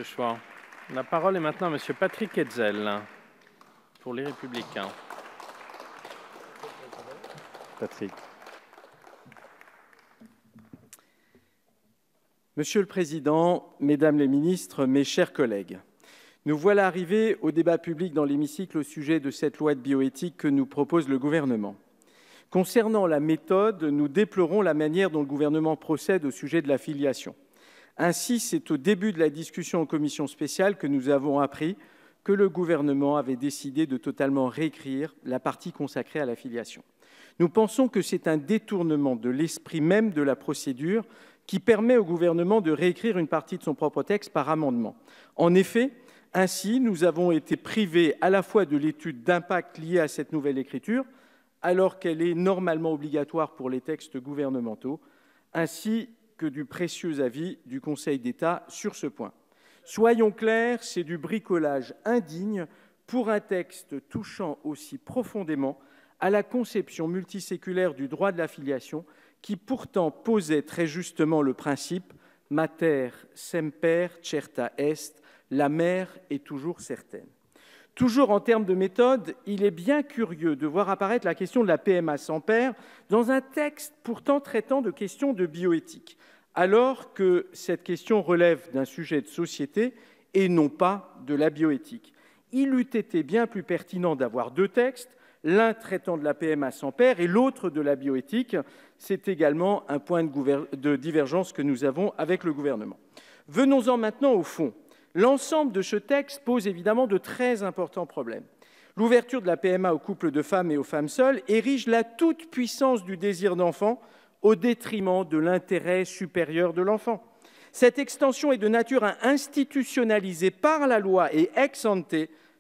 Choix. La parole est maintenant à Monsieur Patrick Hetzel pour les Républicains. Patrick. Monsieur le Président, Mesdames les ministres, mes chers collègues, nous voilà arrivés au débat public dans l'hémicycle au sujet de cette loi de bioéthique que nous propose le gouvernement. Concernant la méthode, nous déplorons la manière dont le gouvernement procède au sujet de la filiation. Ainsi, c'est au début de la discussion en commission spéciale que nous avons appris que le gouvernement avait décidé de totalement réécrire la partie consacrée à la filiation. Nous pensons que c'est un détournement de l'esprit même de la procédure qui permet au gouvernement de réécrire une partie de son propre texte par amendement. En effet, ainsi, nous avons été privés à la fois de l'étude d'impact liée à cette nouvelle écriture, alors qu'elle est normalement obligatoire pour les textes gouvernementaux, ainsi que du précieux avis du Conseil d'État sur ce point. Soyons clairs, c'est du bricolage indigne pour un texte touchant aussi profondément à la conception multiséculaire du droit de la filiation qui pourtant posait très justement le principe « mater semper certa est », la mère est toujours certaine. Toujours en termes de méthode, il est bien curieux de voir apparaître la question de la PMA sans père dans un texte pourtant traitant de questions de bioéthique, alors que cette question relève d'un sujet de société et non pas de la bioéthique. Il eût été bien plus pertinent d'avoir deux textes, l'un traitant de la PMA sans père et l'autre de la bioéthique. C'est également un point de divergence que nous avons avec le gouvernement. Venons-en maintenant au fond. L'ensemble de ce texte pose évidemment de très importants problèmes. L'ouverture de la PMA aux couples de femmes et aux femmes seules érige la toute-puissance du désir d'enfant au détriment de l'intérêt supérieur de l'enfant. Cette extension est de nature à institutionnaliser par la loi et ex ante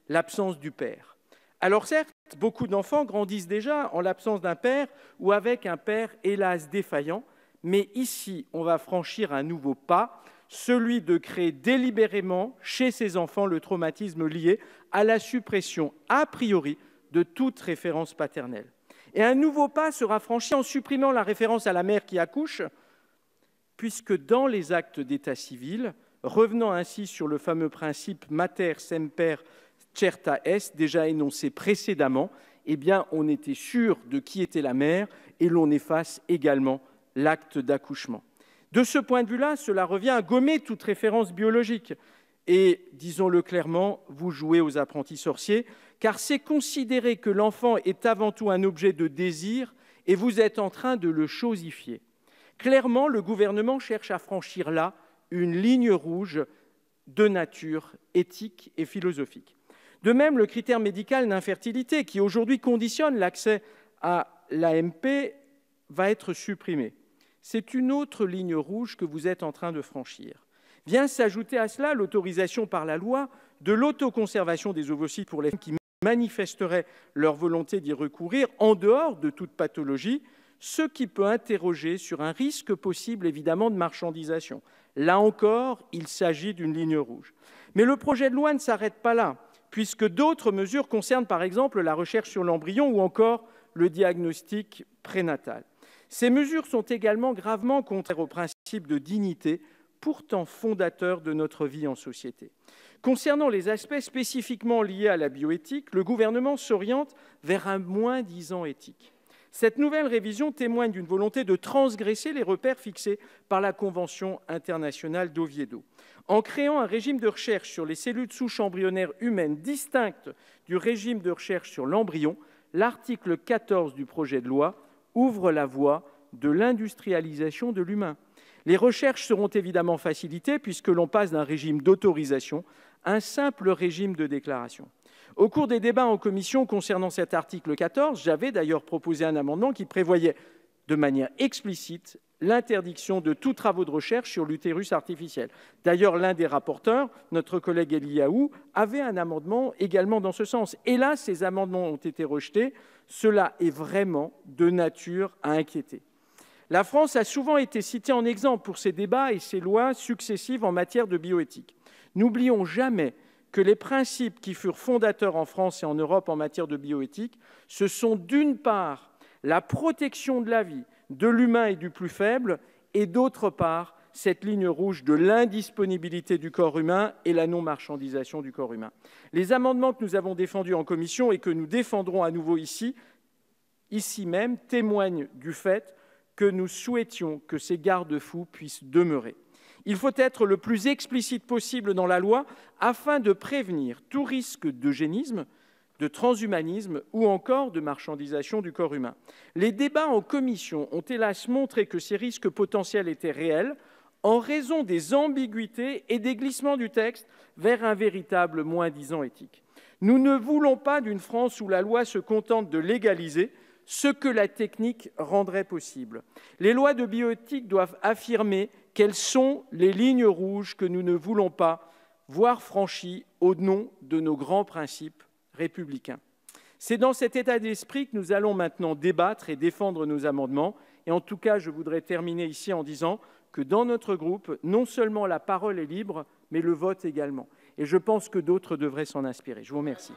l'absence du père. Alors certes, beaucoup d'enfants grandissent déjà en l'absence d'un père ou avec un père hélas défaillant, mais ici on va franchir un nouveau pas, celui de créer délibérément chez ces enfants le traumatisme lié à la suppression a priori de toute référence paternelle. Et un nouveau pas sera franchi en supprimant la référence à la mère qui accouche, puisque dans les actes d'état civil, revenant ainsi sur le fameux principe mater semper certa est, déjà énoncé précédemment, eh bien, on était sûr de qui était la mère et l'on efface également l'acte d'accouchement. De ce point de vue-là, cela revient à gommer toute référence biologique. Et, disons-le clairement, vous jouez aux apprentis sorciers, car c'est considérer que l'enfant est avant tout un objet de désir et vous êtes en train de le chosifier. Clairement, le gouvernement cherche à franchir là une ligne rouge de nature éthique et philosophique. De même, le critère médical d'infertilité, qui aujourd'hui conditionne l'accès à l'AMP, va être supprimé. C'est une autre ligne rouge que vous êtes en train de franchir. Vient s'ajouter à cela l'autorisation par la loi de l'autoconservation des ovocytes pour les femmes qui manifesteraient leur volonté d'y recourir en dehors de toute pathologie, ce qui peut interroger sur un risque possible évidemment de marchandisation. Là encore, il s'agit d'une ligne rouge. Mais le projet de loi ne s'arrête pas là, puisque d'autres mesures concernent par exemple la recherche sur l'embryon ou encore le diagnostic prénatal. Ces mesures sont également gravement contraires au principe de dignité, pourtant fondateur de notre vie en société. Concernant les aspects spécifiquement liés à la bioéthique, le gouvernement s'oriente vers un moins-disant éthique. Cette nouvelle révision témoigne d'une volonté de transgresser les repères fixés par la Convention internationale d'Oviedo. En créant un régime de recherche sur les cellules souches embryonnaires humaines distinctes du régime de recherche sur l'embryon, l'article 14 du projet de loi ouvre la voie de l'industrialisation de l'humain. Les recherches seront évidemment facilitées puisque l'on passe d'un régime d'autorisation à un simple régime de déclaration. Au cours des débats en commission concernant cet article 14, j'avais d'ailleurs proposé un amendement qui prévoyait de manière explicite l'interdiction de tous travaux de recherche sur l'utérus artificiel. D'ailleurs, l'un des rapporteurs, notre collègue Eliaou, avait un amendement également dans ce sens. Et là, ces amendements ont été rejetés. Cela est vraiment de nature à inquiéter. La France a souvent été citée en exemple pour ses débats et ses lois successives en matière de bioéthique. N'oublions jamais que les principes qui furent fondateurs en France et en Europe en matière de bioéthique, ce sont d'une part la protection de la vie, de l'humain et du plus faible, et d'autre part cette ligne rouge de l'indisponibilité du corps humain et la non-marchandisation du corps humain. Les amendements que nous avons défendus en commission et que nous défendrons à nouveau ici même, témoignent du fait que nous souhaitions que ces garde-fous puissent demeurer. Il faut être le plus explicite possible dans la loi afin de prévenir tout risque d'eugénisme, de transhumanisme ou encore de marchandisation du corps humain. Les débats en commission ont hélas montré que ces risques potentiels étaient réels en raison des ambiguïtés et des glissements du texte vers un véritable moins-disant éthique. Nous ne voulons pas d'une France où la loi se contente de légaliser ce que la technique rendrait possible. Les lois de bioéthique doivent affirmer quelles sont les lignes rouges que nous ne voulons pas voir franchies au nom de nos grands principes républicains. C'est dans cet état d'esprit que nous allons maintenant débattre et défendre nos amendements. Et en tout cas, je voudrais terminer ici en disant que dans notre groupe, non seulement la parole est libre, mais le vote également. Et je pense que d'autres devraient s'en inspirer. Je vous remercie.